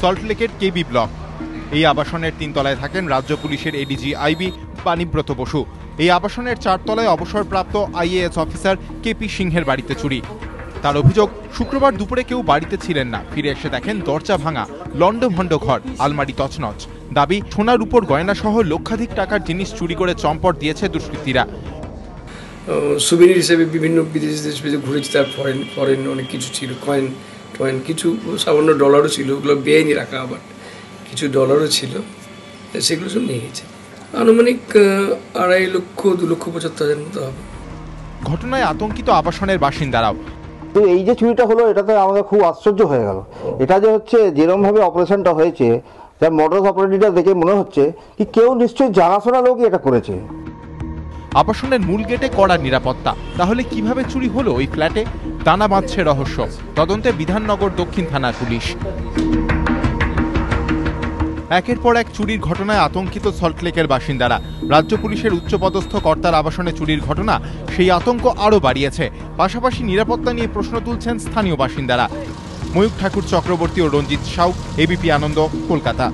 সল্টলেকের কেবি ব্লক। এই আবাসনের 3 তলায় থাকেন রাজ্য পুলিশের এডিজি আইবি বাণীব্রত বসু। এই আবাসনের 4 তলায় অবসরপ্রাপ্ত আইএএস অফিসার কেপি সিংহের বাড়িতে চুরি। তার অভিযোগ, শুক্রবার দুপুরে কেউ বাড়িতে ছিলেন না, ফিরে এসে দেখেন দরজা ভাঙা, লন্ডভন্ড ঘর, আলমারি তছনছ। দাবি, সোনার উপর গয়না সহ লক্ষাধিক টাকার জিনিস চুরি করে চম্পট দিয়েছে দুষ্কৃতীরা। সুবিনির হিসেবে বিভিন্ন বিদেশি দেশ ঘুরেছি, তার ফরেন অনেক কিছু ছিল, কয়েন কিছু সামান্য ডলারও ছিল, ওগুলো বেআইনি রাখা, আবার কিছু ডলারও ছিল, সেগুলো সব নিয়ে গেছে। আনুমানিক 2,75,000 মতো হবে। ঘটনায় আতঙ্কিত আবাসনের বাসিন্দারাও। তো এই যে চুরিটা হলো, এটাতে আমাদের খুব আশ্চর্য হয়ে গেল। এটা যে হচ্ছে যেরকম ভাবে অপারেশনটা হয়েছে, তার মডাস অপারেটরটা দেখে মনে হচ্ছে কি কেউ নিশ্চয়ই জানাশোনা লোকই এটা করেছে। আবাসনের মূল গেটে কড়া নিরাপত্তা, তাহলে কিভাবে চুরি হলো ওই ফ্ল্যাটে? দানা বাঁধছে রহস্য। তদন্তে বিধাননগর দক্ষিণ থানার পুলিশ। একের পর এক চুরির ঘটনায় আতঙ্কিত সল্টলেকের বাসিন্দারা। রাজ্য পুলিশের উচ্চপদস্থ কর্তার আবাসনে চুরির ঘটনা সেই আতঙ্ক আরও বাড়িয়েছে। পাশাপাশি নিরাপত্তা নিয়ে প্রশ্ন তুলছেন স্থানীয় বাসিন্দারা। ময়ূখ ঠাকুর চক্রবর্তী ও রঞ্জিত সাউ, এবিপি আনন্দ, কলকাতা।